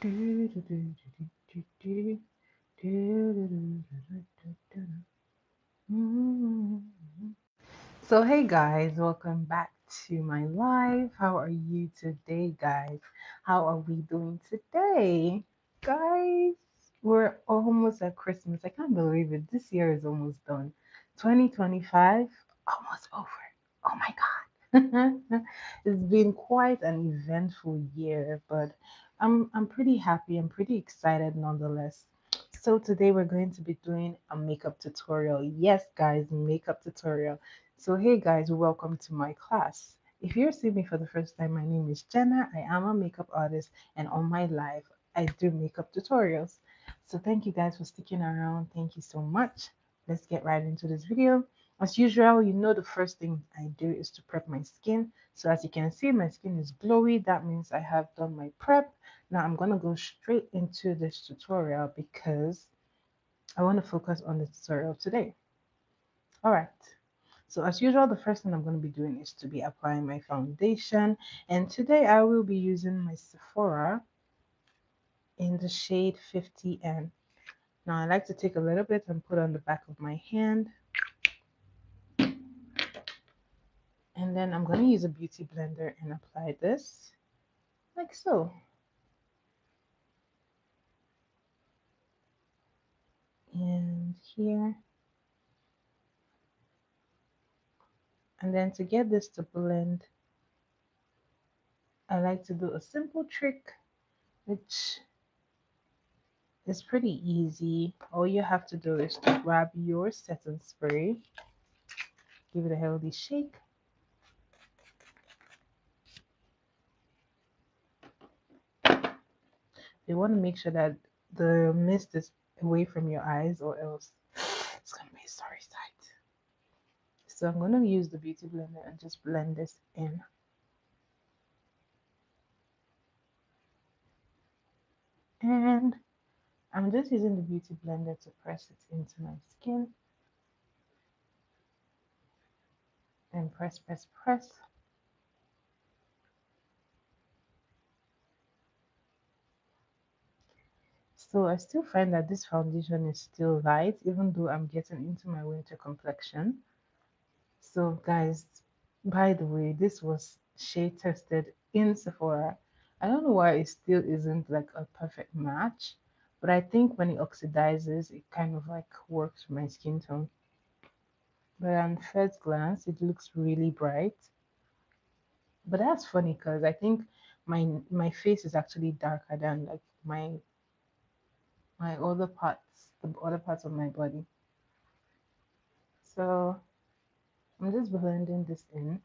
So, hey guys, welcome back to my live. How are you today, guys? How are we doing today? Guys, we're almost at Christmas. I can't believe it. This year is almost done. 2025, almost over. Oh my God. It's been quite an eventful year, but I'm pretty happy. I'm pretty excited nonetheless. So today we're going to be doing a makeup tutorial. Yes, guys, makeup tutorial. So, hey guys, welcome to my class. If you're seeing me for the first time, my name is Jenna. I am a makeup artist, and on my live, I do makeup tutorials. So, thank you guys for sticking around. Thank you so much. Let's get right into this video. As usual, you know the first thing I do is to prep my skin. So, as you can see, my skin is glowy. That means I have done my prep. Now, I'm going to go straight into this tutorial because I want to focus on the tutorial today. All right. So as usual, the first thing I'm going to be doing is to be applying my foundation. And today I will be using my Sephora in the shade 50N. Now I like to take a little bit and put on the back of my hand. And then I'm going to use a beauty blender and apply this like so. And here. And then to get this to blend, I like to do a simple trick, which is pretty easy. All you have to do is to grab your setting spray, give it a healthy shake. You want to make sure that the mist is away from your eyes, or else it's going to be a sorry sight. So I'm going to use the beauty blender and just blend this in. And I'm just using the beauty blender to press it into my skin. And press, press, press. So I still find that this foundation is still light, even though I'm getting into my winter complexion. So guys, by the way, this was shade tested in Sephora. I don't know why it still isn't like a perfect match, but I think when it oxidizes, it kind of like works for my skin tone. But on first glance, it looks really bright. But that's funny because I think my face is actually darker than like my other parts, the other parts of my body. So I'm just blending this in.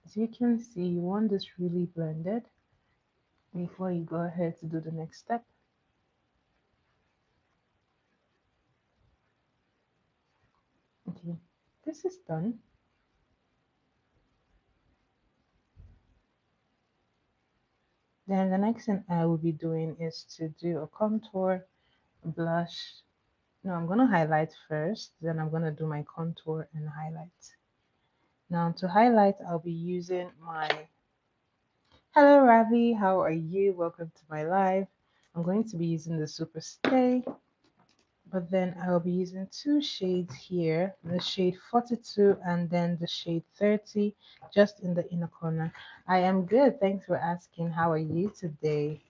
As you can see, you want this really blended before you go ahead to do the next step. Okay, this is done. Then the next thing I will be doing is to do a contour, blush. No, I'm going to highlight first, then I'm going to do my contour and highlight. Now to highlight, I'll be using my... Hello Ravi, how are you? Welcome to my live. I'm going to be using the Super Stay, but then I'll be using two shades here, the shade 42 and then the shade 30, just in the inner corner. I am good. Thanks for asking. How are you today?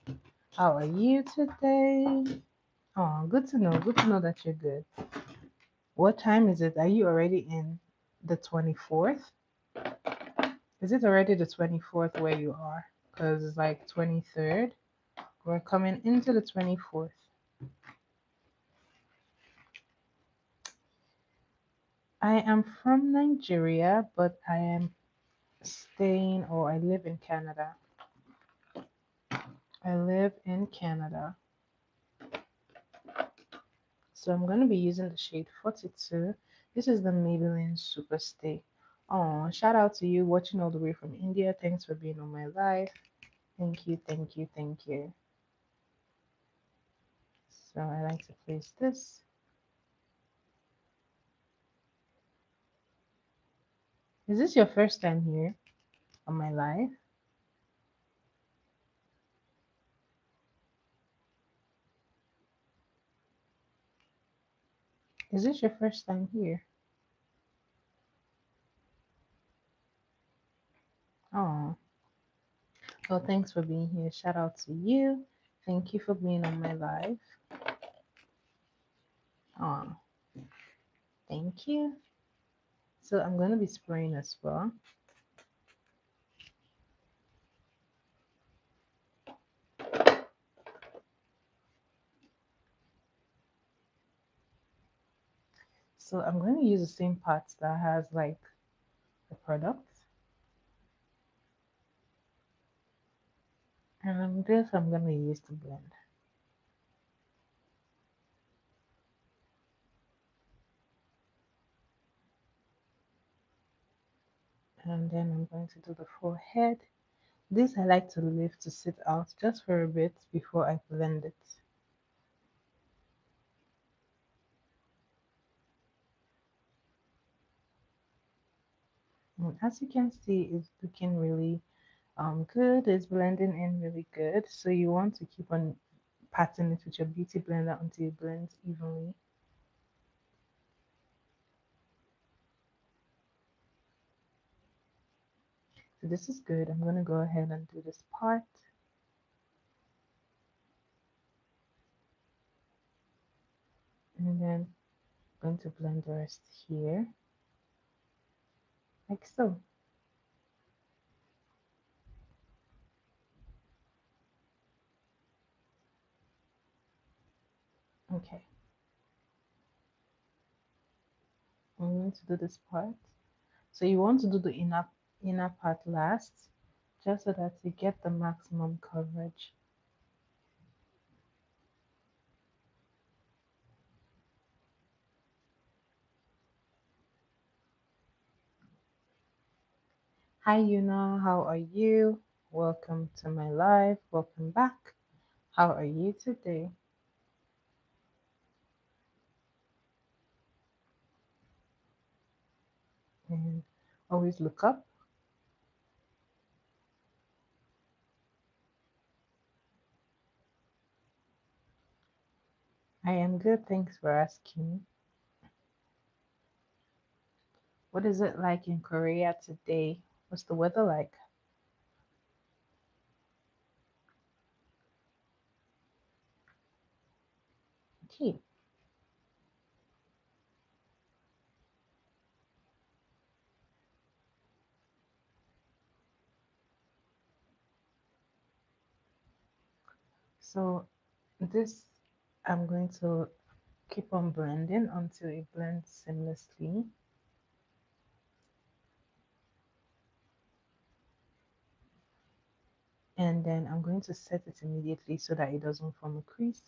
How are you today? Oh, good to know. Good to know that you're good. What time is it? Are you already in the 24th? Is it already the 24th where you are? Because it's like 23rd. We're coming into the 24th. I am from Nigeria, but I am staying, or I live in Canada. I live in Canada. So I'm going to be using the shade 42. This is the Maybelline Super Stay. Oh, shout out to you watching all the way from India. Thanks for being on my live. Thank you, thank you, thank you. So I like to place this. Is this your first time here on my live? Is this your first time here? Oh, well, thanks for being here. Shout out to you. Thank you for being on my live. Oh, thank you. So I'm going to be spraying as well. So I'm going to use the same pots that has like the product. And this I'm going to use to blend. And then I'm going to do the forehead. This I like to leave to sit out just for a bit before I blend it. And as you can see, it's looking really good. It's blending in really good. So you want to keep on patting it with your beauty blender until it blends evenly. So this is good. I'm going to go ahead and do this part. And then I'm going to blend the rest here, like so. Okay, I'm going to do this part. So you want to do the inner part last, just so that you get the maximum coverage. Hi Yuna, how are you? Welcome to my live. Welcome back. How are you today? And always look up. I am good, thanks for asking. What is it like in Korea today? What's the weather like? Okay, so this I'm going to keep on blending until it blends seamlessly. And then I'm going to set it immediately so that it doesn't form a crease.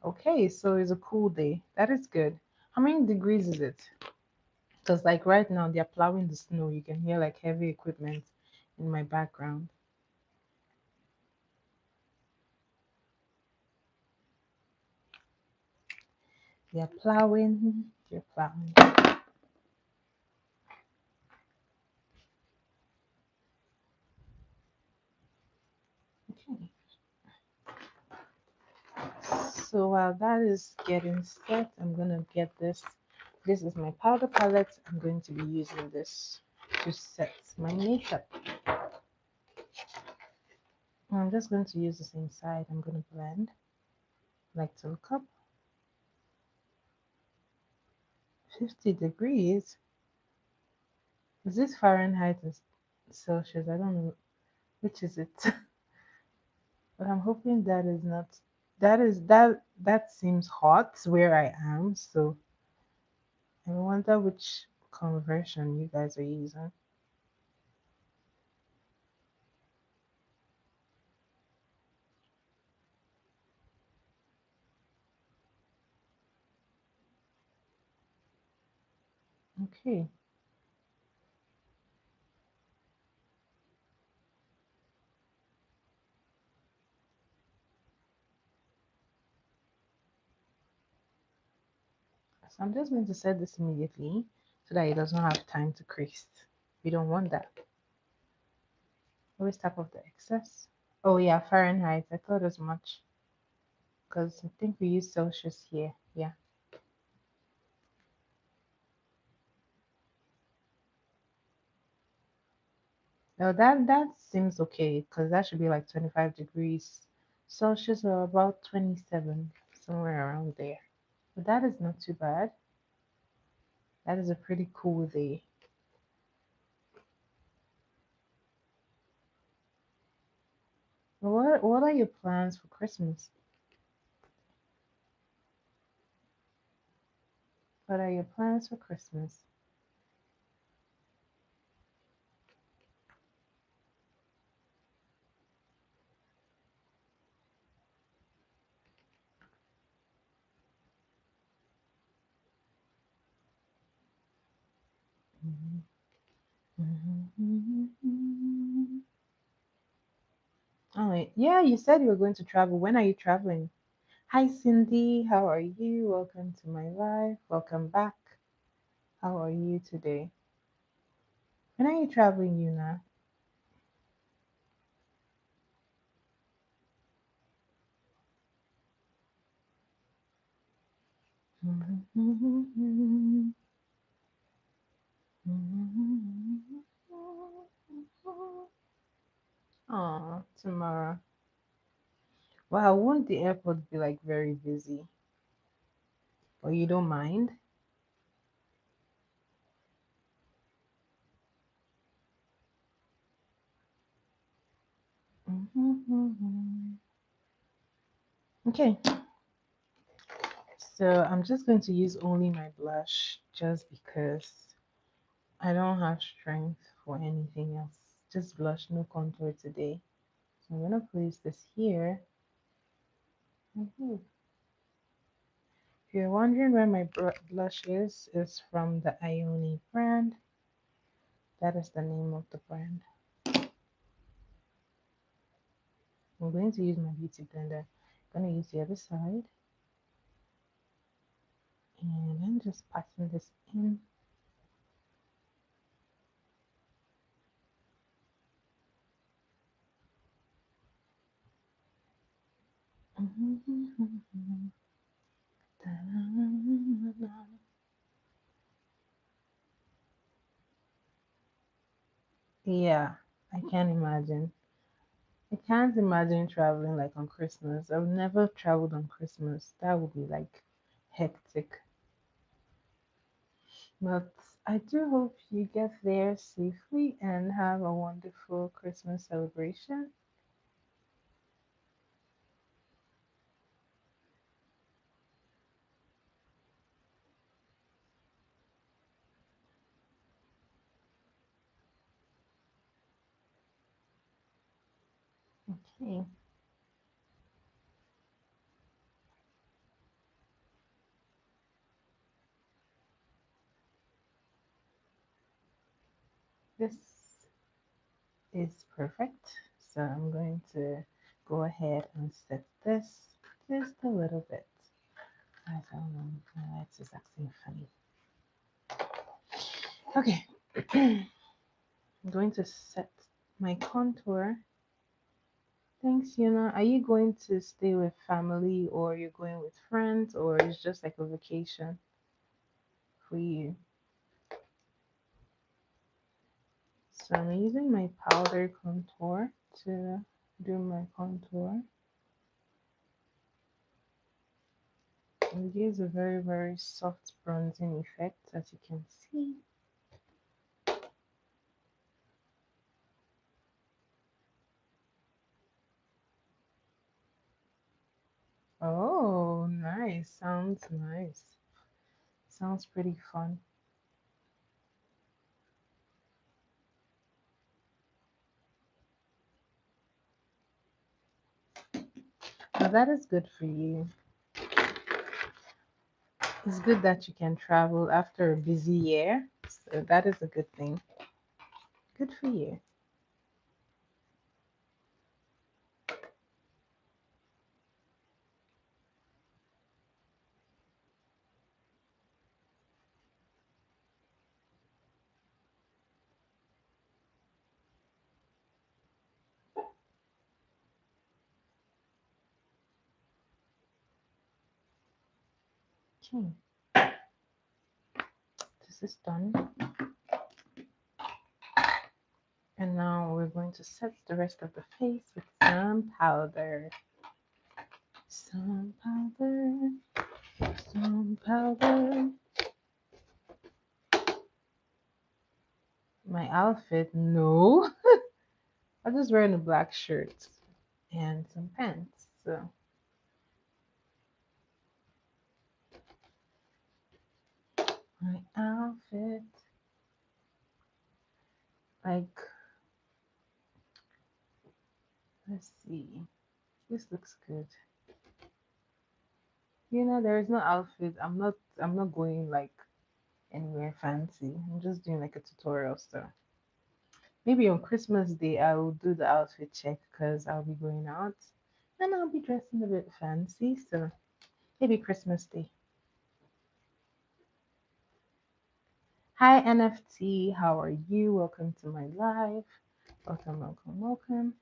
Okay, so it's a cool day. That is good. How many degrees is it? Because like right now they're plowing the snow. You can hear like heavy equipment in my background. They're plowing. They're plowing. Okay. So while that is getting set, I'm gonna get this. This is my powder palette. I'm going to be using this to set my makeup. I'm just going to use the same side. I'm going to blend. Like to look up. 50 degrees. Is this Fahrenheit or Celsius? I don't know which is it. But I'm hoping that is not that seems hot where I am, so I wonder which conversion you guys are using. Okay. So I'm just going to set this immediately so that it doesn't have time to crease. We don't want that. Always tap off the excess. Oh yeah, Fahrenheit. I thought as much because I think we use Celsius here. Yeah. No, that seems okay because that should be like 25 degrees Celsius or about 27, somewhere around there. But that is not too bad. That is a pretty cool day. What are your plans for Christmas? What are your plans for Christmas? Oh, yeah, you said you were going to travel. When are you traveling? Hi, Cindy. How are you? Welcome to my life. Welcome back. How are you today? When are you traveling, Yuna? Oh, tomorrow. Wow, won't the airport be like very busy? Or you don't mind? Okay, so I'm just going to use only my blush just because I don't have strength for anything else. Just blush, no contour today. So I'm gonna place this here. Mhm. If you're wondering where my blush is, it's from the Ione brand. That is the name of the brand. I'm going to use my beauty blender. I'm gonna use the other side, and I'm just passing this in. Yeah, I can't imagine. I can't imagine traveling like on Christmas. I've never traveled on Christmas. That would be like hectic. But I do hope you get there safely and have a wonderful Christmas celebration. Okay, this is perfect. So I'm going to go ahead and set this just a little bit. I don't know, my lights is acting funny. Okay, I'm going to set my contour. Thanks, Yuna. Are you going to stay with family or you're going with friends or it's just like a vacation for you? So I'm using my powder contour to do my contour. It gives a very, very soft bronzing effect as you can see. Oh, nice. Sounds nice. Sounds pretty fun. Now that is good for you. It's good that you can travel after a busy year. So that is a good thing. Good for you. Okay, this is done. And now we're going to set the rest of the face with some powder. Some powder, some powder. My outfit, no. I'm just wearing a black shirt and some pants. So my outfit, like, let's see. This looks good. You know, there is no outfit. I'm not going like anywhere fancy. I'm just doing like a tutorial stuff. Maybe on Christmas Day I will do the outfit check because I'll be going out and I'll be dressing a bit fancy. So maybe Christmas Day. Hi NFT, how are you? Welcome to my live. Welcome, welcome, welcome.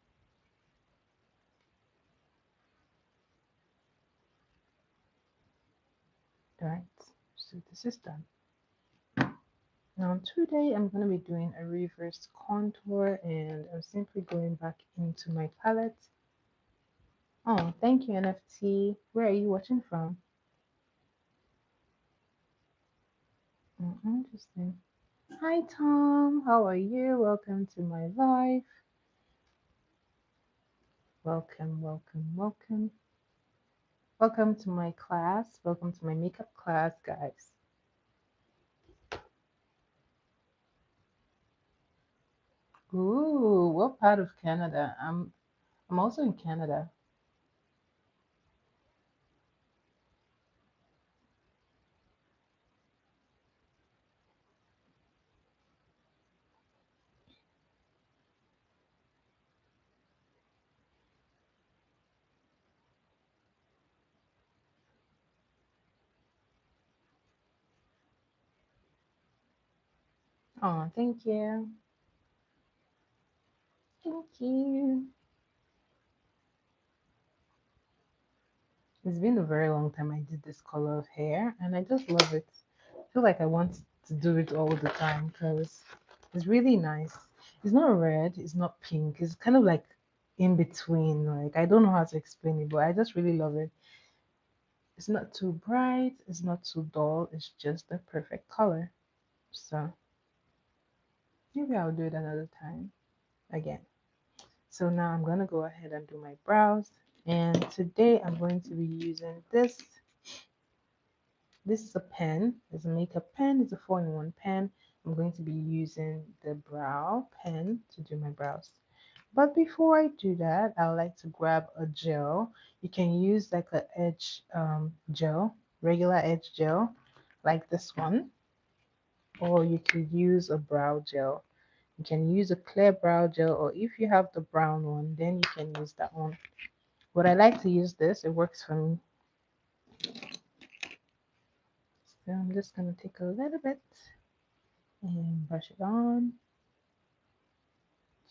Alright, so this is done. Now today I'm going to be doing a reverse contour and I'm simply going back into my palette. Oh, thank you NFT. Where are you watching from? Interesting. Hi Tom, how are you? Welcome to my live. Welcome, welcome, welcome. Welcome to my class. Welcome to my makeup class, guys. Ooh, what part of Canada? I'm also in Canada. Oh, thank you. Thank you. It's been a very long time I did this color of hair and I just love it. I feel like I want to do it all the time because it's really nice. It's not red, it's not pink, it's kind of like in between. Like, I don't know how to explain it, but I just really love it. It's not too bright, it's not too dull, it's just the perfect color. So maybe I'll do it another time again. So now I'm gonna go ahead and do my brows. And today I'm going to be using this. This is a pen. It's a makeup pen. It's a 4-in-1 pen. I'm going to be using the brow pen to do my brows. But before I do that, I would like to grab a gel. You can use like a edge gel, regular edge gel, like this one, or you could use a brow gel. You can use a clear brow gel, or if you have the brown one, then you can use that one. But I like to use this, it works for me. So I'm just gonna take a little bit and brush it on.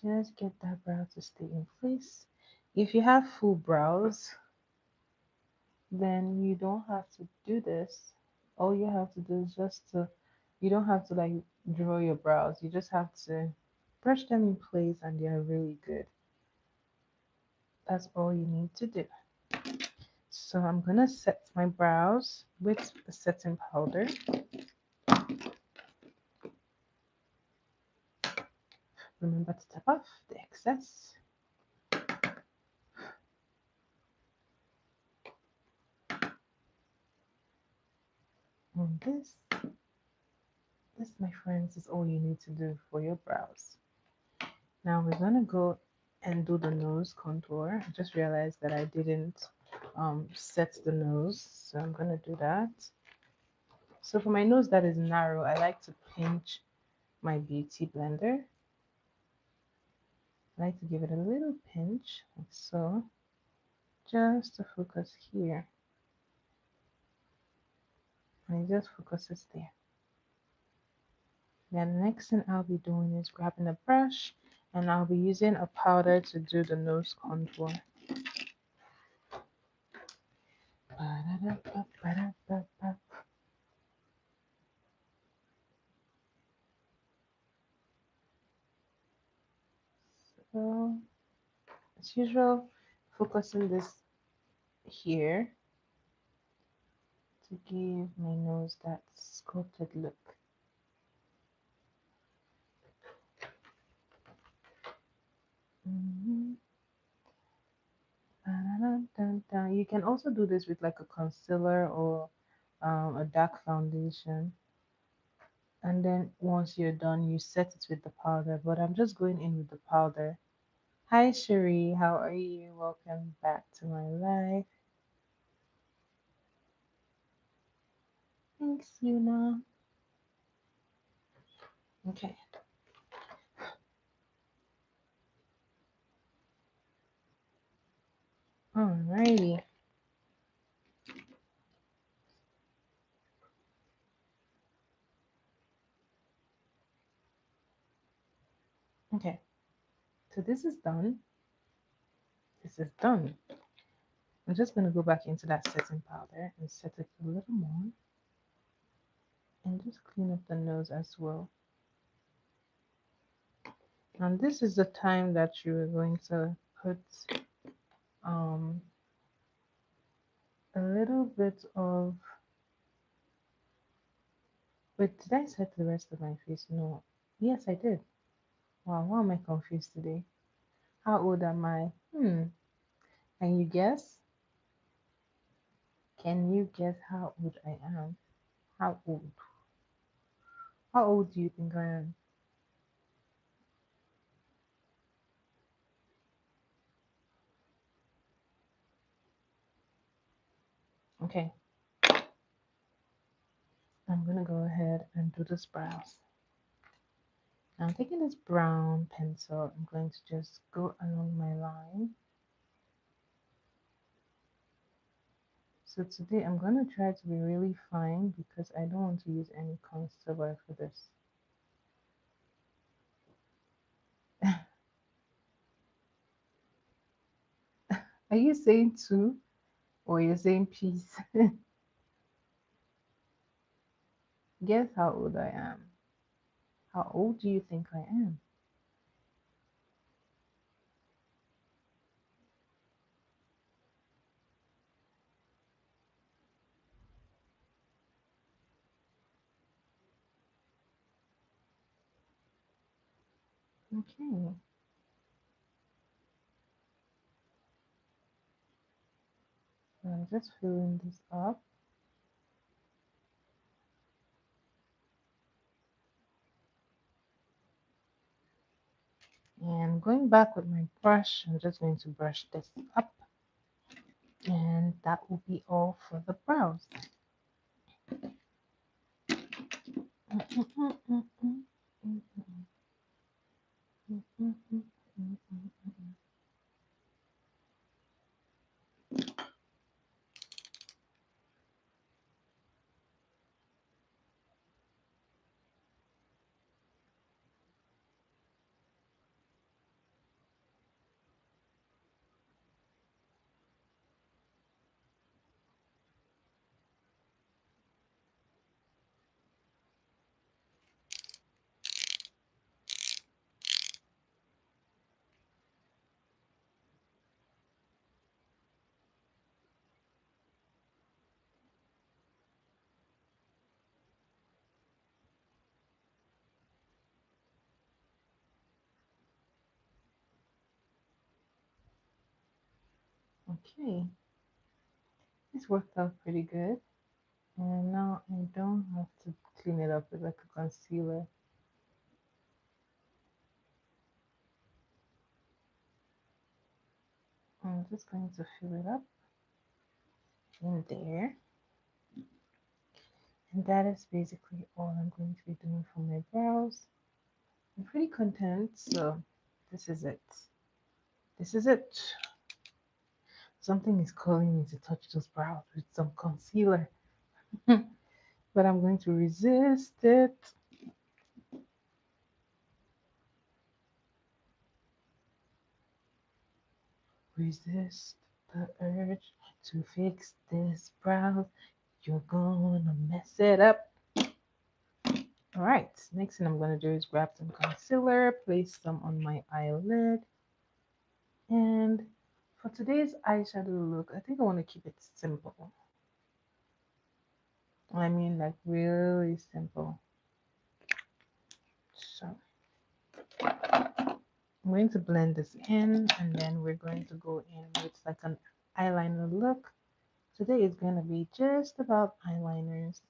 Just get that brow to stay in place. If you have full brows, then you don't have to do this. All you have to do is you don't have to like draw your brows. You just have to brush them in place and they're really good. That's all you need to do. So I'm gonna set my brows with a setting powder. Remember to tap off the excess. And this, my friends, is all you need to do for your brows. Now we're gonna go and do the nose contour. I just realized that I didn't set the nose, so I'm gonna do that. So for my nose that is narrow, I like to pinch my beauty blender. I like to give it a little pinch, like so, just to focus here. And it just focuses there. Then the next thing I'll be doing is grabbing a brush and I'll be using a powder to do the nose contour. So, as usual, focusing this here to give my nose that sculpted look. Mhm. Dun-dun-dun-dun. You can also do this with like a concealer or a dark foundation. And then once you're done, you set it with the powder. But I'm just going in with the powder. Hi, Cherie. How are you? Welcome back to my life. Thanks, Yuna. Okay. Alrighty. Okay. So this is done. This is done. I'm just going to go back into that setting powder and set it a little more and just clean up the nose as well. And this is the time that you are going to put um, a little bit of. Wait, did I set the rest of my face? No. Yes, I did. Wow, why am I confused today? How old am I? Can you guess? Can you guess how old I am? How old? How old do you think I am? Okay, I'm gonna go ahead and do this brows. Now I'm taking this brown pencil. I'm going to just go along my line. So today I'm gonna try to be really fine because I don't want to use any concealer for this. Are you saying two or you're saying peace? Guess how old I am. How old do you think I am? Okay, so I'm just filling this up and going back with my brush, I'm just going to brush this up and that will be all for the brows. Okay, this worked out pretty good. And now I don't have to clean it up with like a concealer. I'm just going to fill it up in there. And that is basically all I'm going to be doing for my brows. I'm pretty content, so this is it. This is it. Something is calling me to touch those brows with some concealer. But I'm going to resist it. Resist the urge to fix this brow. You're gonna mess it up. Alright, next thing I'm gonna do is grab some concealer, place some on my eyelid. And for today's eyeshadow look, I think I want to keep it simple. I mean, like really simple. So I'm going to blend this in, and then we're going to go in with like an eyeliner look. Today is going to be just about eyeliners.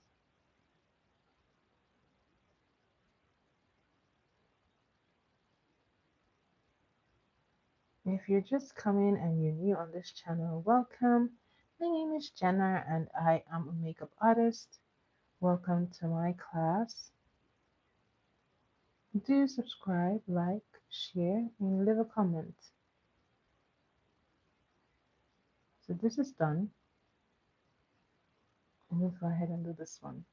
If you're just coming and you're new on this channel, welcome. My name is Jenna and I am a makeup artist. Welcome to my class. Do subscribe, like, share, and leave a comment. So this is done. Let's go ahead and do this one.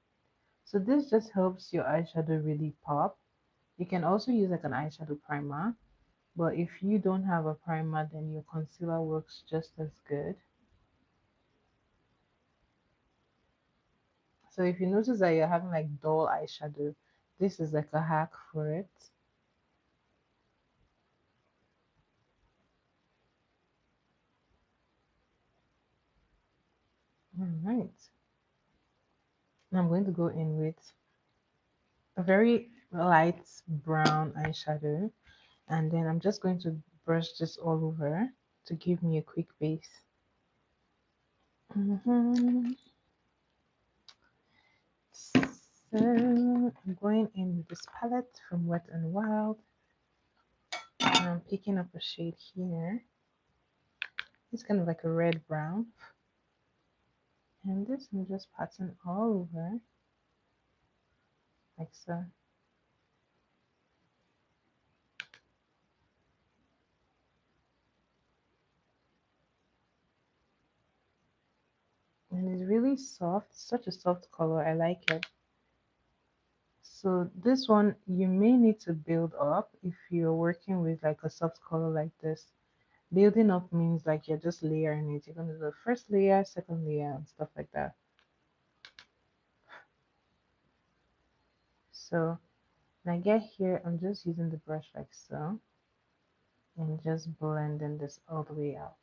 So this just helps your eyeshadow really pop. You can also use like an eyeshadow primer, but if you don't have a primer, then your concealer works just as good. So if you notice that you're having like dull eyeshadow, this is like a hack for it. All right. Now I'm going to go in with a very light brown eyeshadow, and then I'm just going to brush this all over to give me a quick base. So I'm going in with this palette from Wet and Wild, and I'm picking up a shade here. It's kind of like a red brown, and this I'm just patting all over like so. And it's really soft, such a soft color. I like it. So this one you may need to build up if you're working with like a soft color like this. Building up means like you're just layering it. You're gonna do the first layer, second layer, and stuff like that. So when I get here, I'm just using the brush like so and just blending this all the way out.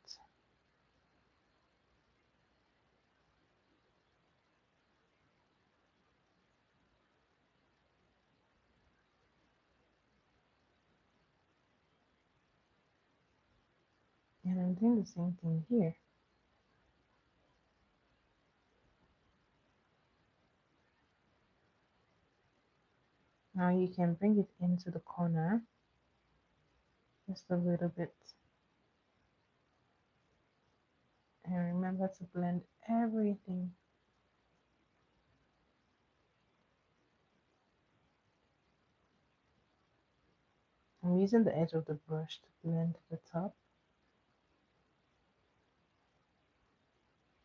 And I'm doing the same thing here. Now you can bring it into the corner just a little bit. And remember to blend everything. I'm using the edge of the brush to blend the top.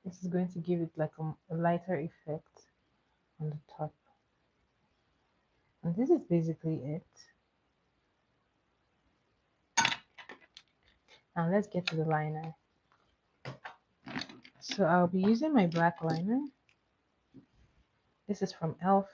This is going to give it like a lighter effect on the top. And this is basically it. Now let's get to the liner. So I'll be using my black liner. This is from e.l.f.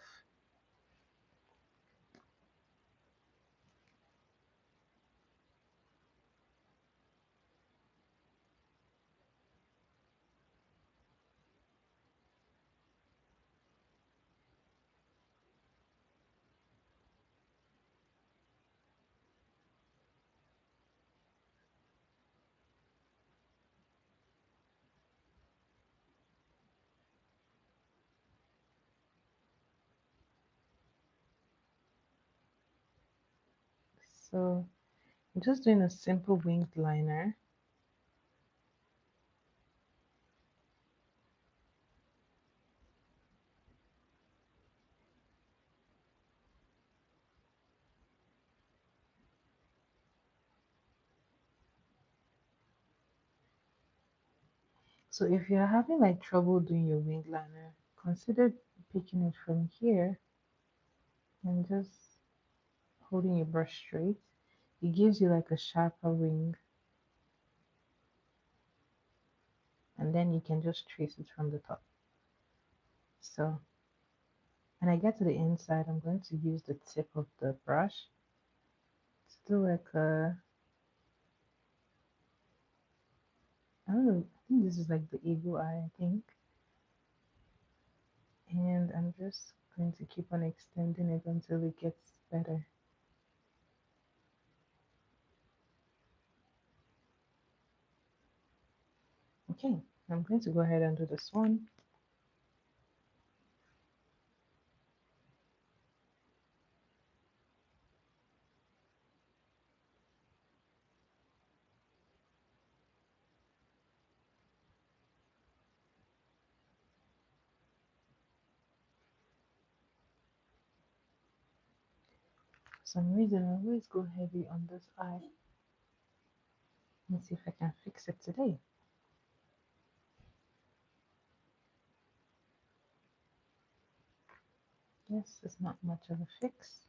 So I'm just doing a simple winged liner. So if you're having like trouble doing your winged liner, consider picking it from here and just holding your brush straight. It gives you like a sharper wing, and then you can just trace it from the top. So when I get to the inside, I'm going to use the tip of the brush to do like a I don't know. I think this is like the eagle eye, I think. And I'm just going to keep on extending it until it gets better. Okay, I'm going to go ahead and do this one. For some reason, I always go heavy on this eye. Let's see if I can fix it today. Yes, it's not much of a fix.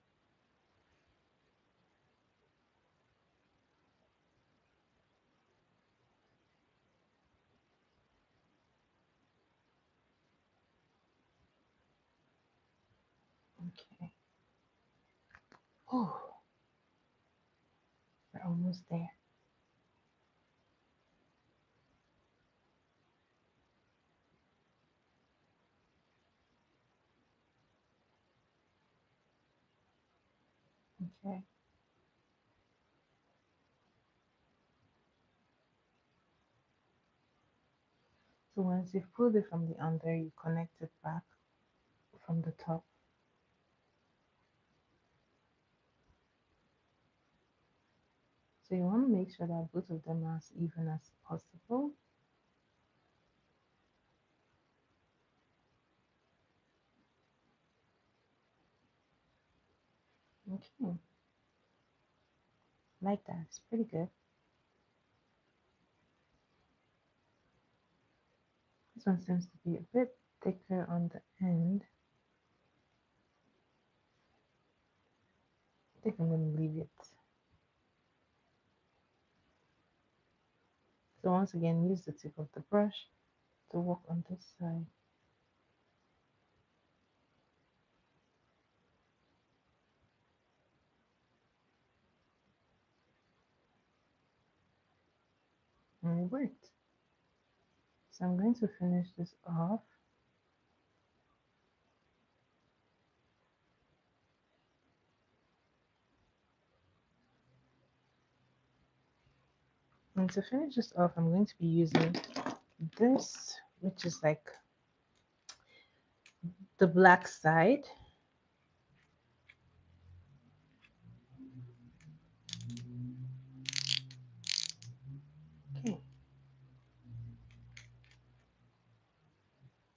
Okay. Oh, we're almost there. Okay. So once you've pulled it from the under, you connect it back from the top. So you want to make sure that both of them are as even as possible. Okay, like that. It's pretty good. This one seems to be a bit thicker on the end. I think I'm going to leave it. So once again, use the tip of the brush to work on this side. And it worked. So I'm going to finish this off. And to finish this off, I'm going to be using this, which is like the black side. Okay,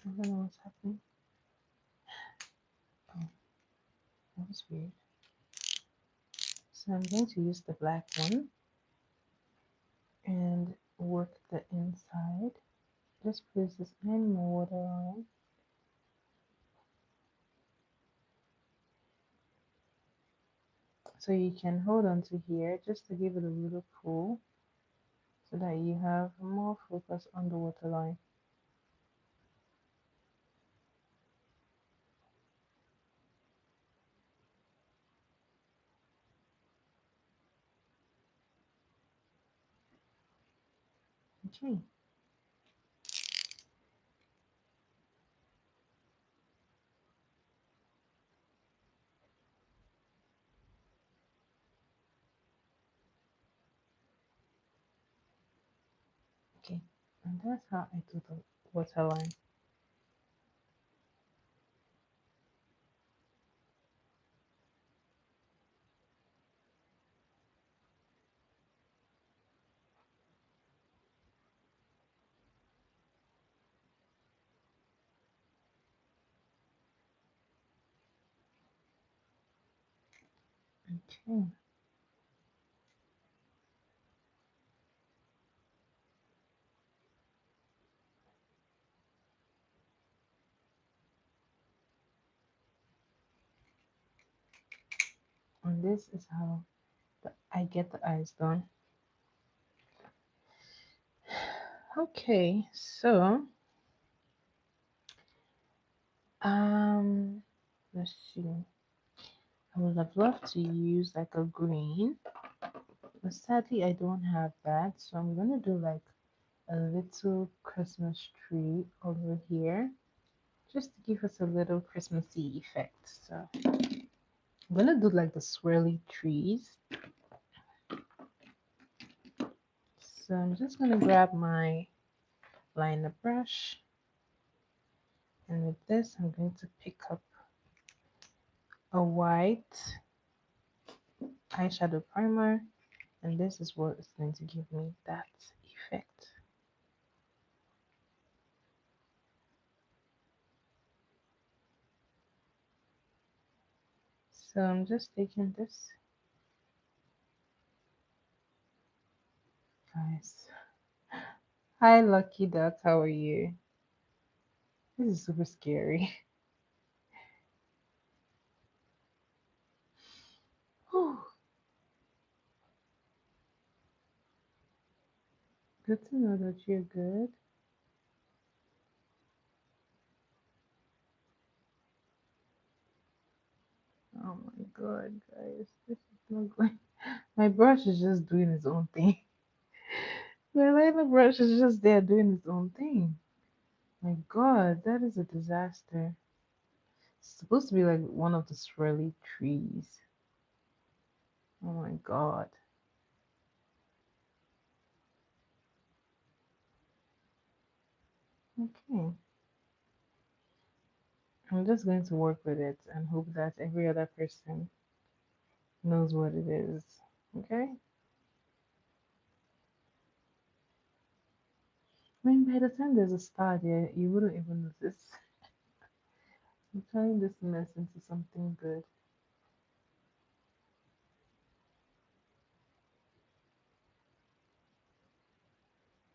I don't know what's happening. Oh, that was weird. So I'm going to use the black one and work the inside. Just place this in more water on. So you can hold on to here just to give it a little pull so that you have more focus on the waterline. Okay, okay. And that's how I do the waterline. Okay, and this is how I get the eyes done. Okay, so um, let's see. I would have loved to use like a green, but sadly I don't have that. So I'm gonna do like a little Christmas tree over here just to give us a little Christmassy effect. So I'm gonna do like the swirly trees. So I'm just gonna grab my liner brush, and with this I'm going to pick up a white eyeshadow primer, and this is what is going to give me that effect. So I'm just taking this, guys. Hi, Lucky Duck. How are you? This is super scary. Whew. Good to know that you're good. Oh my god, guys. This is not going. My brush is just doing its own thing. My liner brush is just there doing its own thing. My god, that is a disaster. It's supposed to be like one of the swirly trees. Oh my god. Okay. I'm just going to work with it and hope that every other person knows what it is. Okay? I mean, by the time there's a star there, you wouldn't even notice. I'm turning this mess into something good.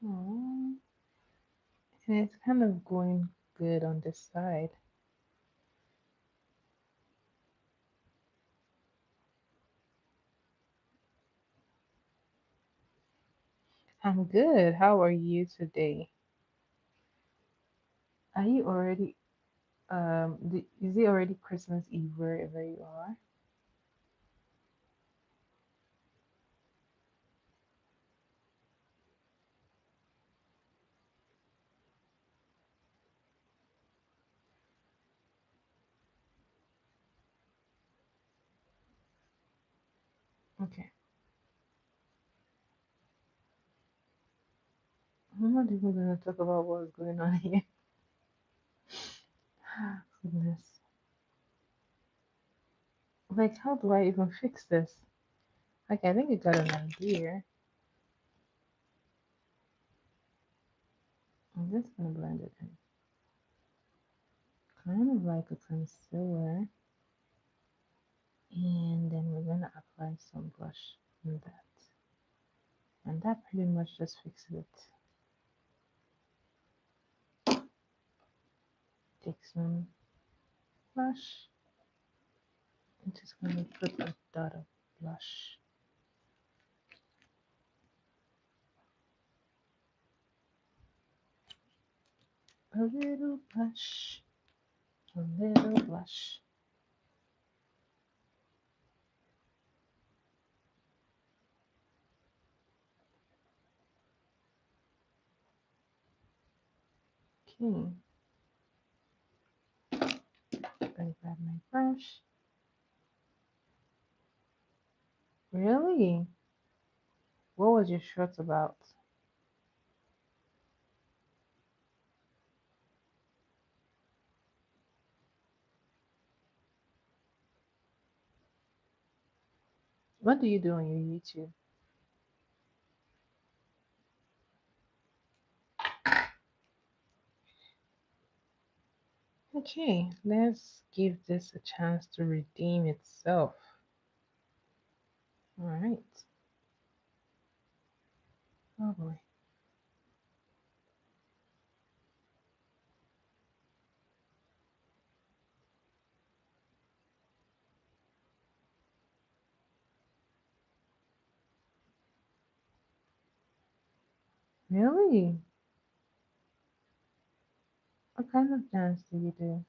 Aww. And it's kind of going good on this side. I'm good. How are you today? Are you already is it already Christmas Eve wherever you are? Okay. I'm not even gonna talk about what's going on here. Goodness. Like, how do I even fix this? Like, I think I got an idea. I'm just gonna blend it in. Kind of like a concealer. And then we're gonna apply some blush on that. And that pretty much just fixes it. Take some blush. I'm just gonna put a dot of blush. A little blush. A little blush. Okay. I grab my brush. Really? What was your shirt about? What do you do on your YouTube? Okay, let's give this a chance to redeem itself. All right. Oh boy. Really? What kind of dance do you do?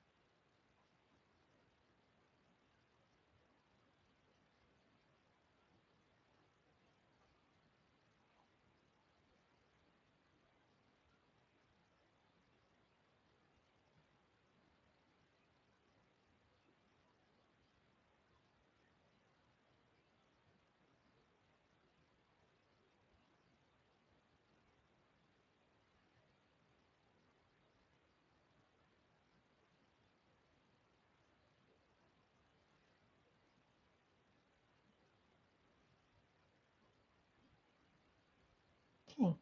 Okay,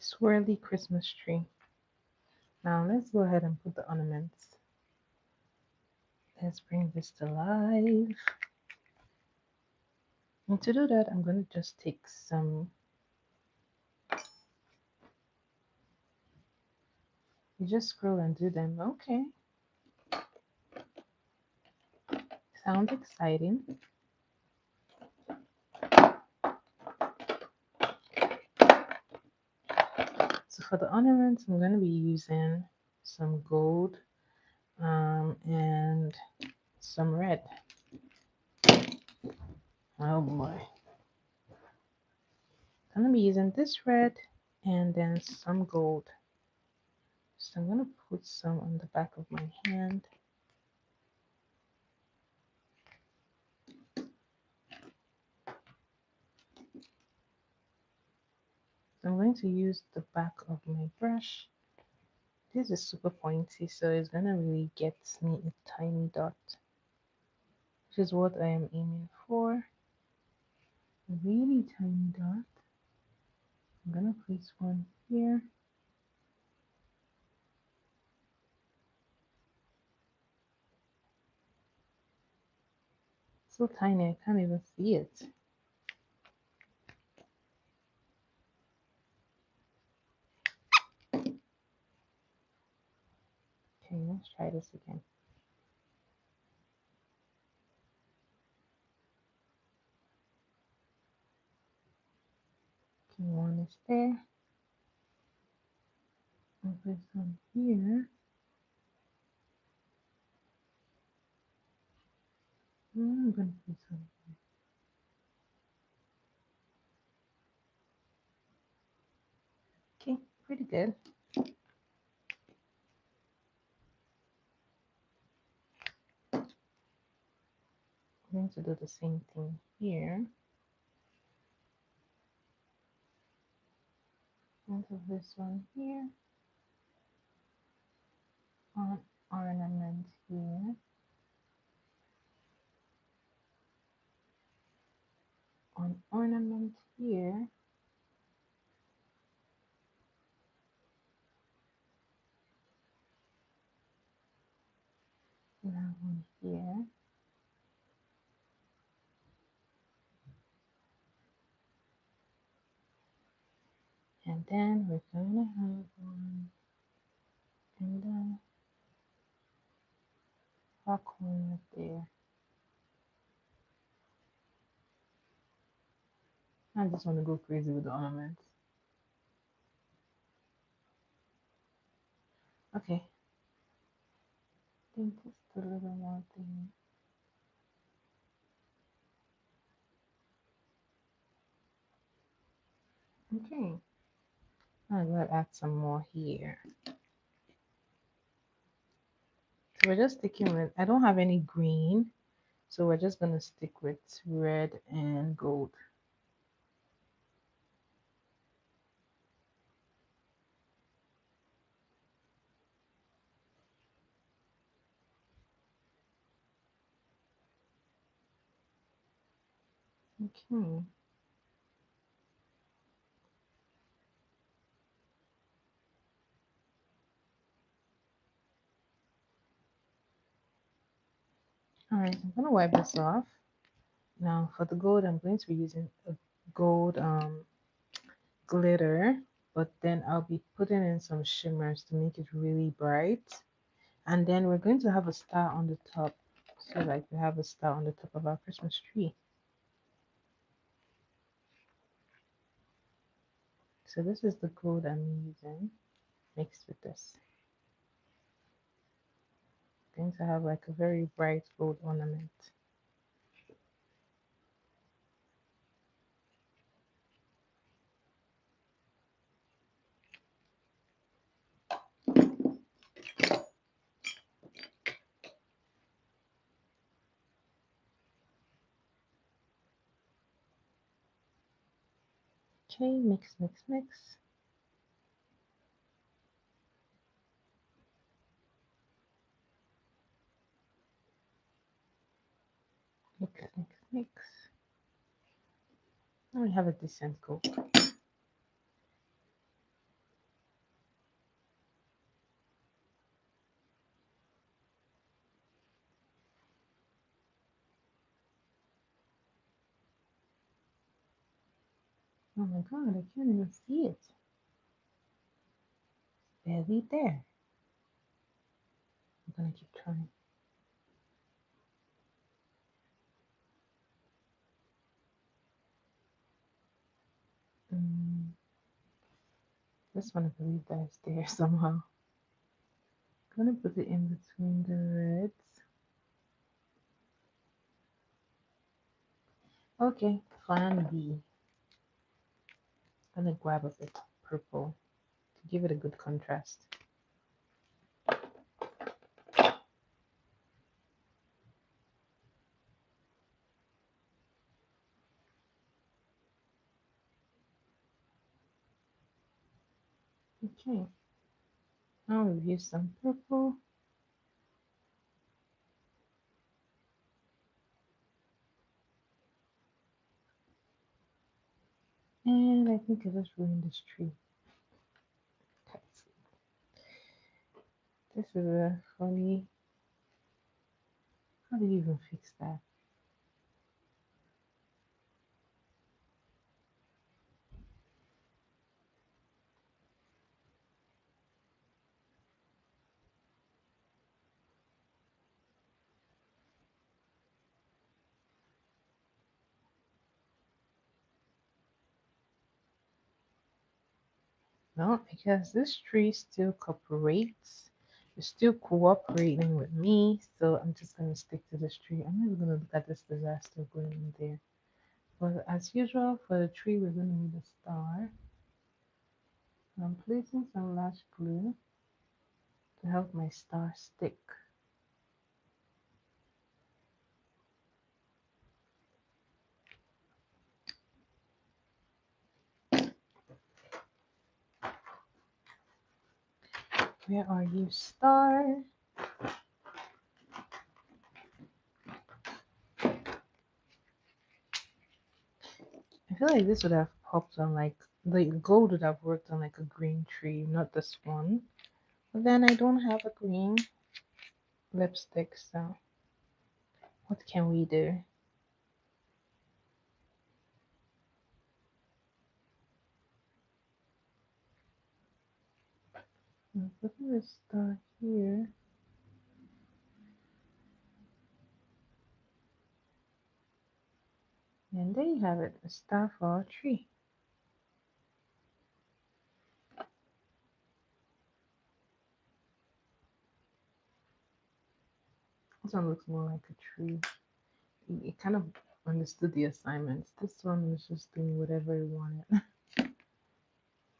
swirly Christmas tree. Now let's go ahead and put the ornaments. Let's bring this to life. And to do that, I'm going to just take some. You just scroll and do them. Okay, sounds exciting. So for the ornaments, I'm going to be using some gold and some red. Oh boy. I'm going to be using this red and then some gold. So I'm going to put some on the back of my hand. I'm going to use the back of my brush. This is super pointy, so it's going to really get me a tiny dot, which is what I am aiming for. A really tiny dot. I'm going to place one here. So tiny, I can't even see it. Okay, let's try this again. Okay, one is there. I'll put some here. I'm going to put some here. Okay, pretty good. I'm going to do the same thing here. Into this one here. On ornament here. On ornament here. That one here. And then we're gonna have one in the far corner there. I just want to go crazy with the ornaments. Okay. I think just a little more thing. Okay. I'm gonna add some more here. So we're just sticking with, I don't have any green, so we're just gonna stick with red and gold. Okay. Alright, I'm gonna wipe this off. Now for the gold, I'm going to be using a gold glitter, but then I'll be putting in some shimmers to make it really bright. And then we're going to have a star on the top. So like we have a star on the top of our Christmas tree. So this is the gold I'm using mixed with this. Going to have like a very bright gold ornament. Okay, mix, mix, mix. Mix, mix, mix. Now we have a decent gold. Oh my god, I can't even see it. Barely there. I'm gonna keep trying. Mm, this one, I believe that is there somehow. Gonna put it in between the reds. Okay, plan B. Gonna grab a bit of purple to give it a good contrast. Okay, now we've used some purple. And I think I just ruined this tree. This is a funny. How do you even fix that? Well, because this tree still cooperates. It's still cooperating with me, so I'm just gonna stick to this tree. I'm never gonna look at this disaster going in there. But as usual, for the tree, we're gonna need a star. I'm placing some lash glue to help my star stick. Where are you, star? I feel like this would have popped on like the gold would have worked on like a green tree, not this one. But then I don't have a green lipstick, so what can we do? Look at this star here. And there you have it, a star for our tree. This one looks more like a tree. It kind of understood the assignments. This one was just doing whatever it wanted.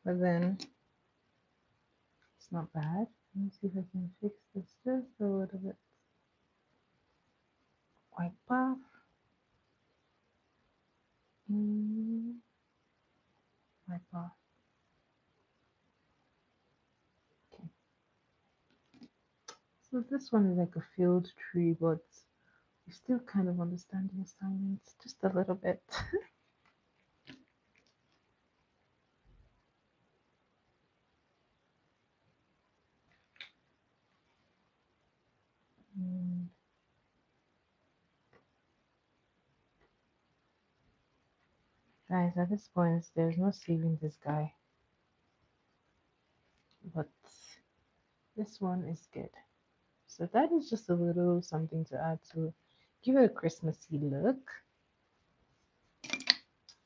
But then it's not bad. Let me see if I can fix this just a little bit. Wipe off. Mm, wipe off. Okay. So this one is like a field tree, but you still kind of understand the assignments just a little bit. Mm, guys, at this point, there's no saving this guy. But this one is good. So that is just a little something to add to give it a Christmassy look.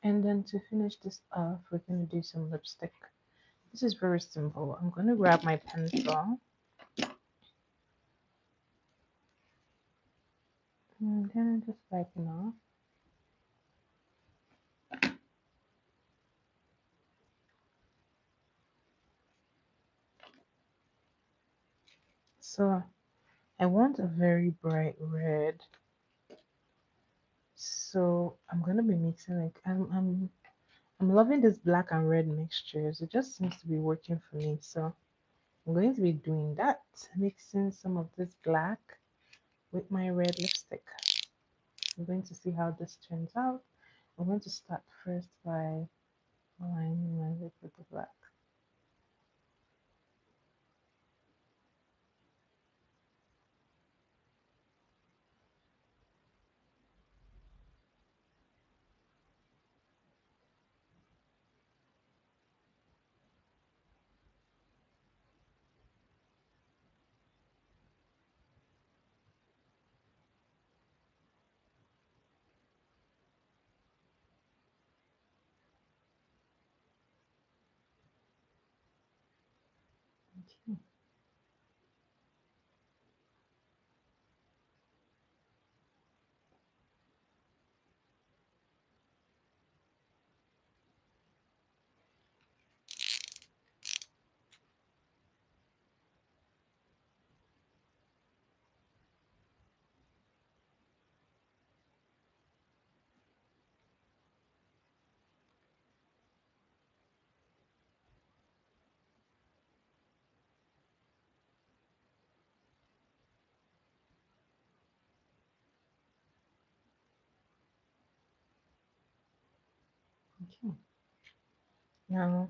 And then to finish this off, we're going to do some lipstick. This is very simple. I'm going to grab my pencil. And then I'm just wiping off. So I want a very bright red. So I'm gonna be mixing like I'm loving this black and red mixtures. It just seems to be working for me. So I'm going to be doing that, mixing some of this black with my red lipstick. I'm going to see how this turns out. I'm going to start first by lining my lip with the black. Okay. Okay. Now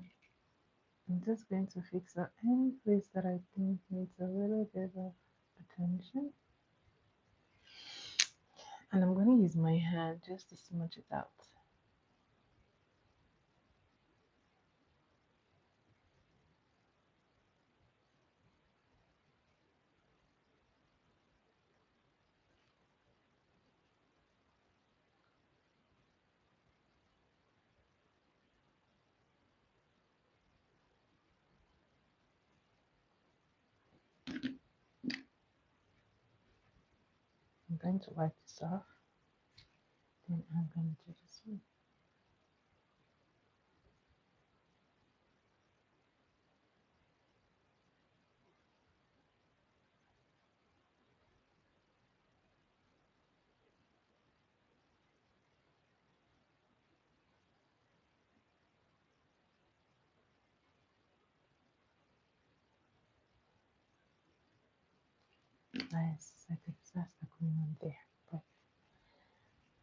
I'm just going to fix the any place that I think needs a little bit of attention. And I'm going to use my hand just to smudge it out. I'm going to wipe this off. Then I'm going to do this one. Nice. I think that's not going on there. But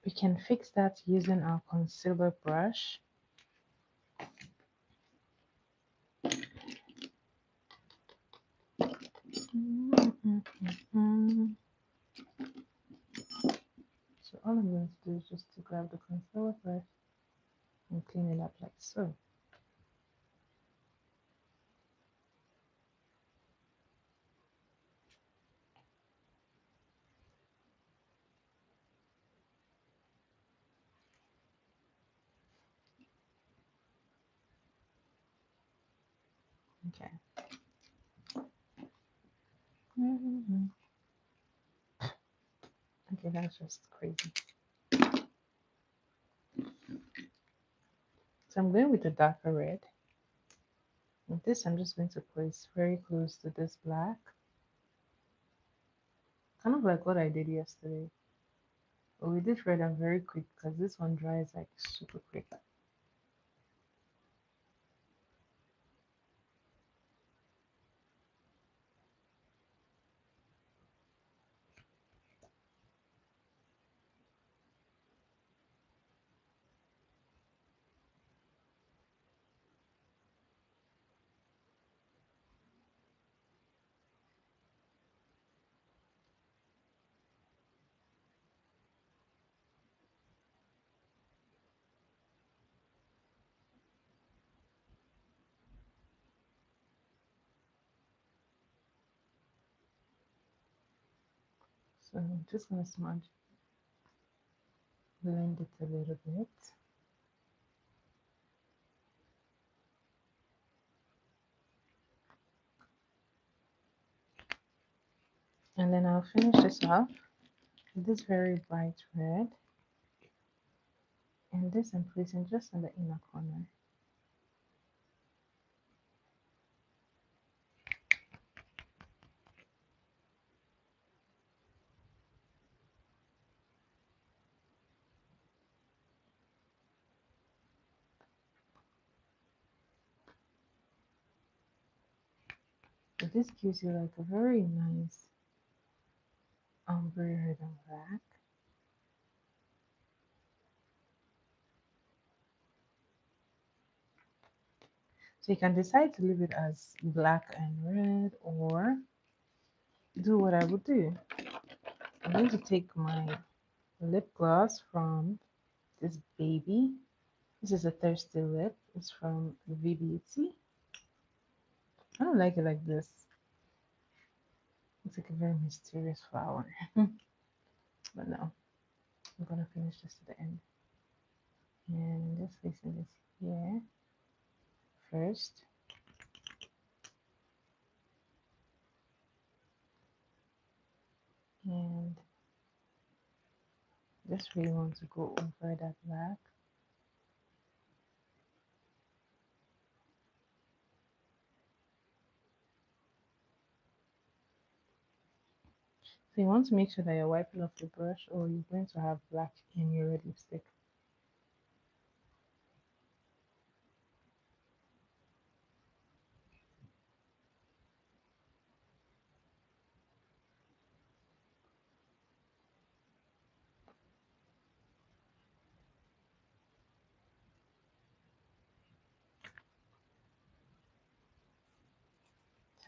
we can fix that using our concealer brush. So all I'm going to do is just to grab the concealer brush and clean it up like so. Okay. Okay, that's just crazy. So I'm going with the darker red. With this, I'm just going to place very close to this black. Kind of like what I did yesterday. But with this red, I'm very quick because this one dries like super quick. So I'm just going to smudge, blend it a little bit. And then I'll finish this off with this very bright red. And this I'm placing just in the inner corner. So this gives you like a very nice ombre red and black. So you can decide to leave it as black and red or do what I would do. I'm going to take my lip gloss from this baby. This is a thirsty lip. It's from V Beauty. I don't like it like this. It's like a very mysterious flower. But no, I'm gonna finish this to the end. And just placing this here first. And just really want to go over that black. So you want to make sure that you're wiping off your brush or you're going to have black in your red lipstick.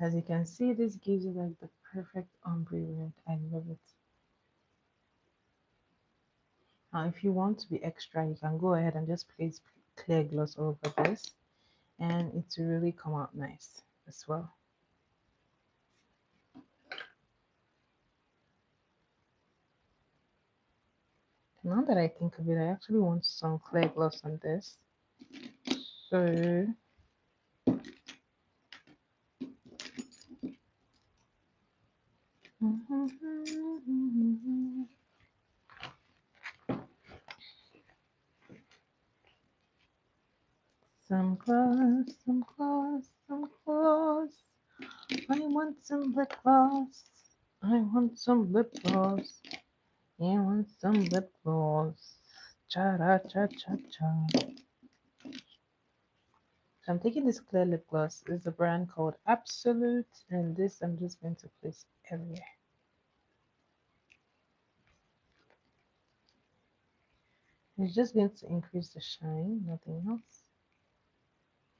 As you can see, this gives you like the perfect ombre red. I love it. Now, if you want to be extra, you can go ahead and just place clear gloss over this, and it will really come out nice as well. Now that I think of it, I actually want some clear gloss on this. So some gloss, some gloss, some gloss. I want some lip gloss. I want some lip gloss. I want some lip gloss. Cha ra cha cha cha. So I'm taking this clear lip gloss. It's a brand called Absolute, and this I'm just going to place everywhere. It's just going to increase the shine, nothing else.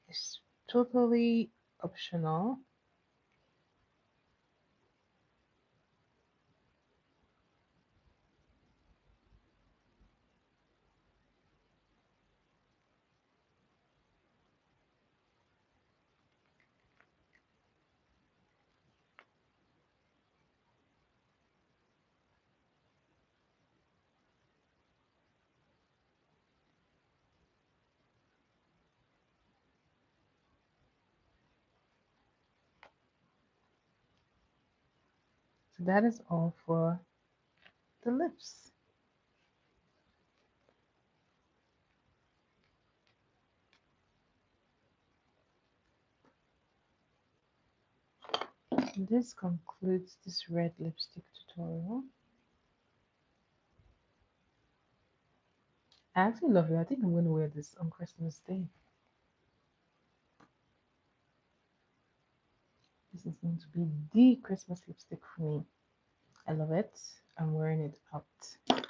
It's totally optional. So that is all for the lips. This concludes this red lipstick tutorial. I actually love it. I think I'm going to wear this on Christmas Day. This is going to be the Christmas lipstick for me. I love it. I'm wearing it out.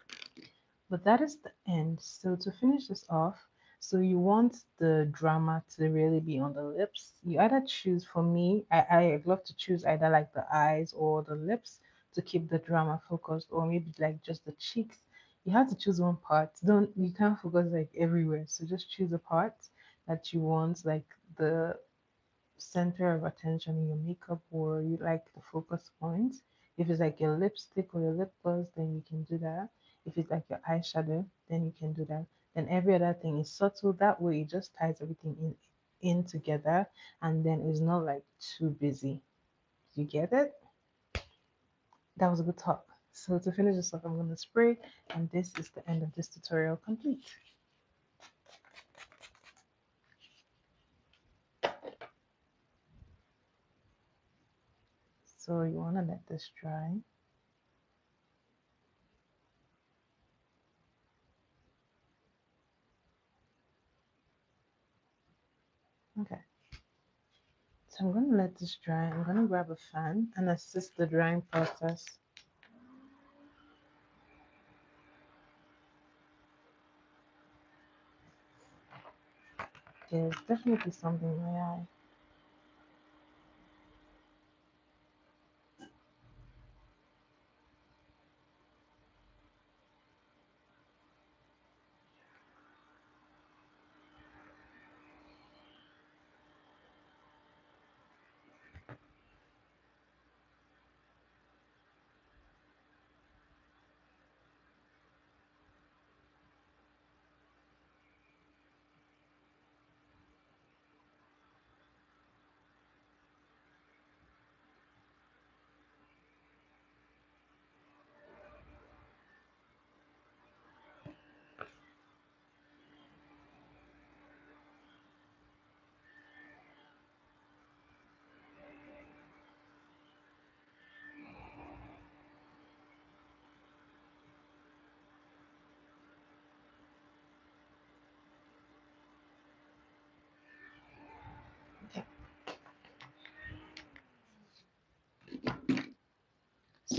But that is the end. So to finish this off, so you want the drama to really be on the lips. You either choose, for me, I love to choose either like the eyes or the lips to keep the drama focused, or maybe like just the cheeks. You have to choose one part. Don't You can't focus like everywhere. So just choose a part that you want, like the center of attention in your makeup, or you like the focus point. If it's like your lipstick or your lip gloss, then you can do that. If it's like your eyeshadow, then you can do that. Then every other thing is subtle. That way it just ties everything in together, and then it's not like too busy. You get it? That was a good talk. So to finish this off, I'm gonna spray, and this is the end of this tutorial complete. So you wanna let this dry. Okay. So I'm going to let this dry. I'm going to grab a fan and assist the drying process. There's definitely something in my eye.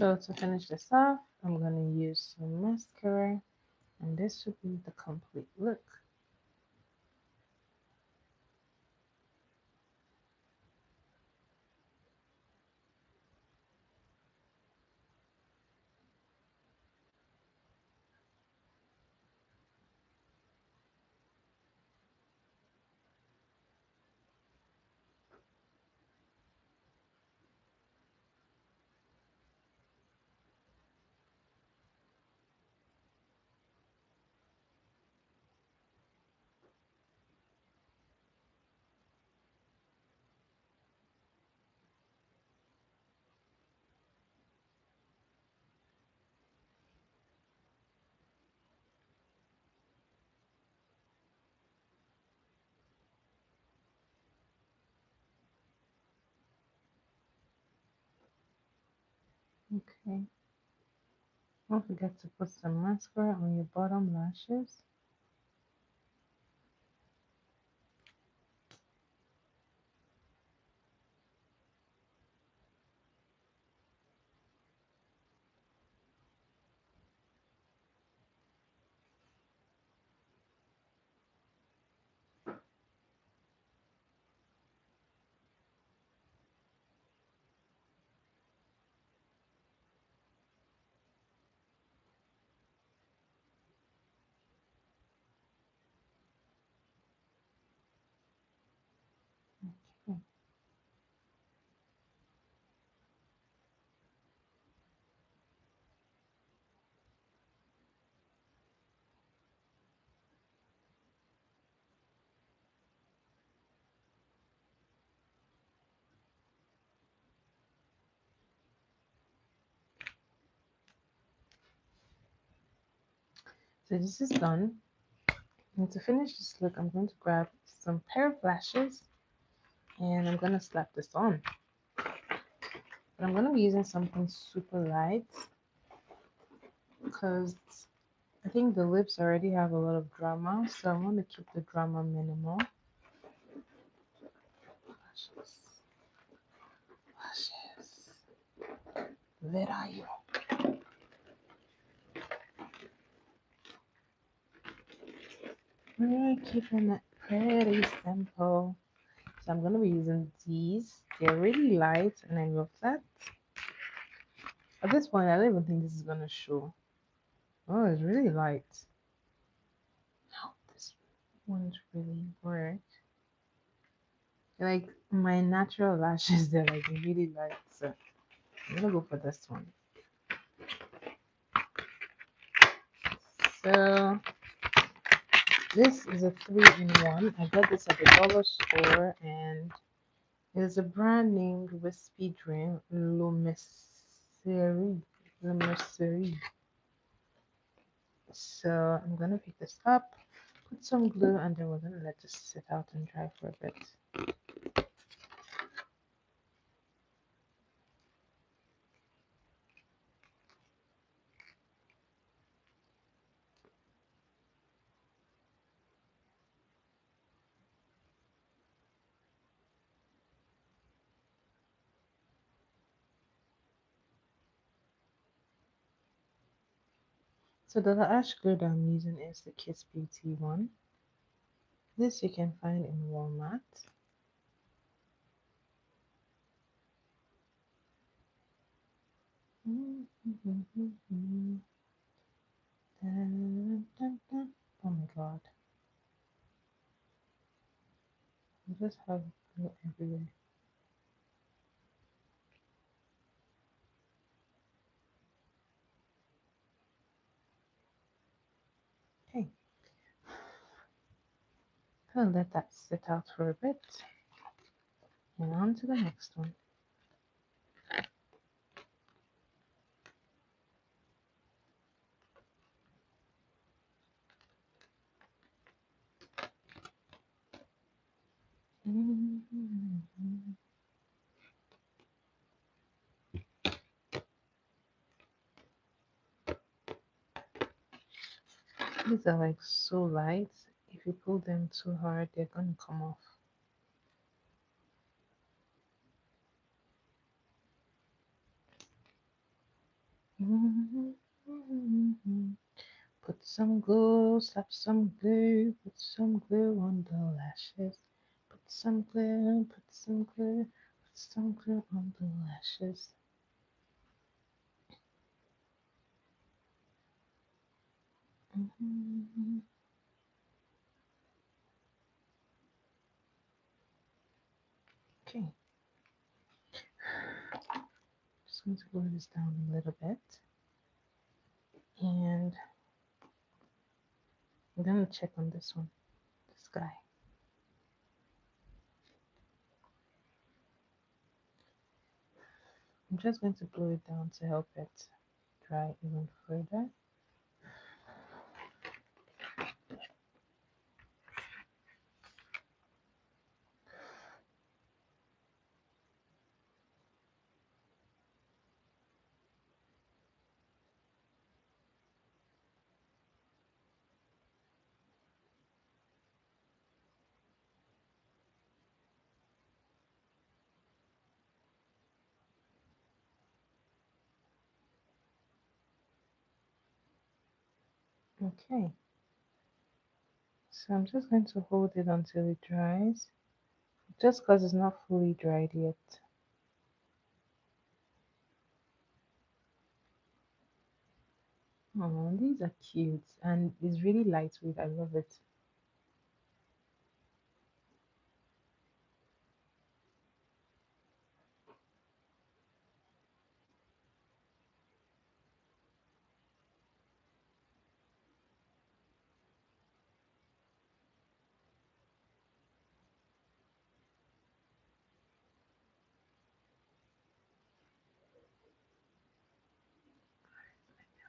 So to finish this off, I'm going to use some mascara, and this should be the complete look. Okay. Don't forget to put some mascara on your bottom lashes. Okay. So this is done. And to finish this look, I'm going to grab some pair of lashes and I'm going to slap this on. But I'm going to be using something super light because I think the lips already have a lot of drama, so I want to keep the drama minimal. Lashes. Lashes. Where are you? We're keeping it pretty simple. So I'm going to be using these. They're really light and I love that. At this point, I don't even think this is going to show. Oh, it's really light. How this won't really work. Like my natural lashes, they're like really light. So I'm going to go for this one. So this is a 3-in-1. I got this at the dollar store and it's a brand named Wispy Dream Lumiserie. Lumiserie. So I'm gonna pick this up, put some glue, and then we're gonna let this sit out and dry for a bit. So the lash glue that I'm using is the Kiss Beauty one. This you can find in Walmart. Oh my god. I just have glue everywhere. Okay, I'll let that sit out for a bit. And on to the next one. These are like so light. If you pull them too hard, they're gonna come off. Put some glue, slap some glue, put some glue on the lashes. Put some glue, put some glue, put some glue on the lashes. Okay, just going to glue this down a little bit. And I'm going to check on this one, this guy. I'm just going to glue it down to help it dry even further. Okay, so I'm just going to hold it until it dries, just because it's not fully dried yet. Oh, these are cute and it's really lightweight. I love it.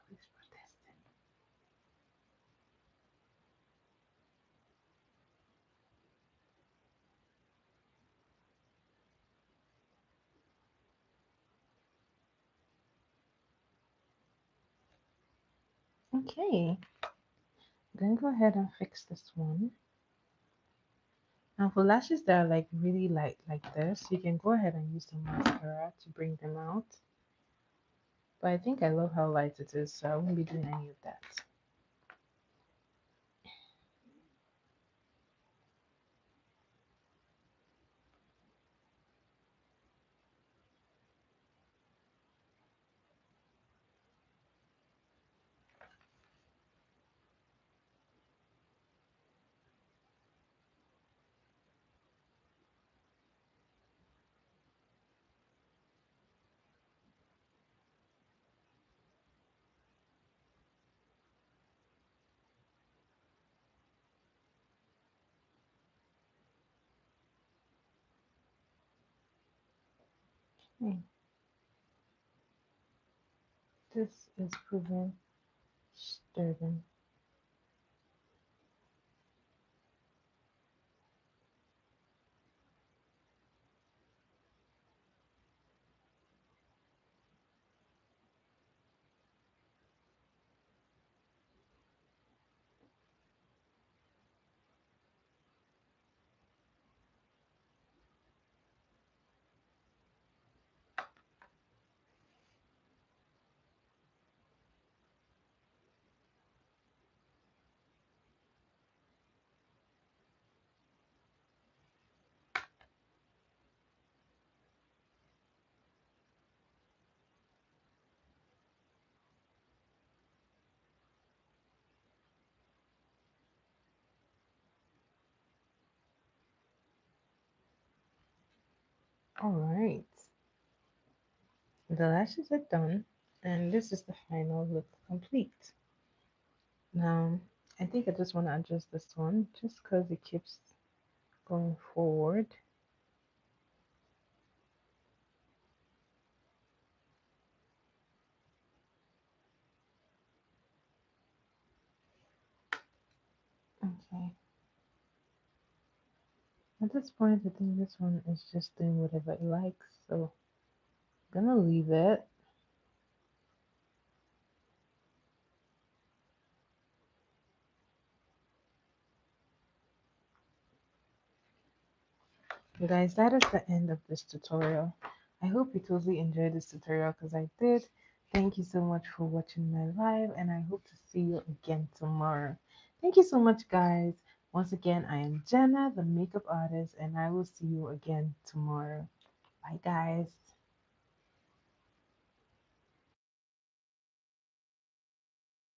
Always protesting. Okay, then go ahead and fix this one. Now for lashes that are like really light like this, you can go ahead and use some mascara to bring them out. But I think I love how light it is, so I won't be doing any of that. Okay, this is proven sturdy. All right, the lashes are done, and this is the final look complete. Now, I think I just want to adjust this one just because it keeps going forward. Okay. At this point, I think this one is just doing whatever it likes, so I'm gonna leave it. Guys, that is the end of this tutorial. I hope you totally enjoyed this tutorial because I did. Thank you so much for watching my live, and I hope to see you again tomorrow. Thank you so much, guys. Once again, I am Jenna, the makeup artist, and I will see you again tomorrow. Bye, guys.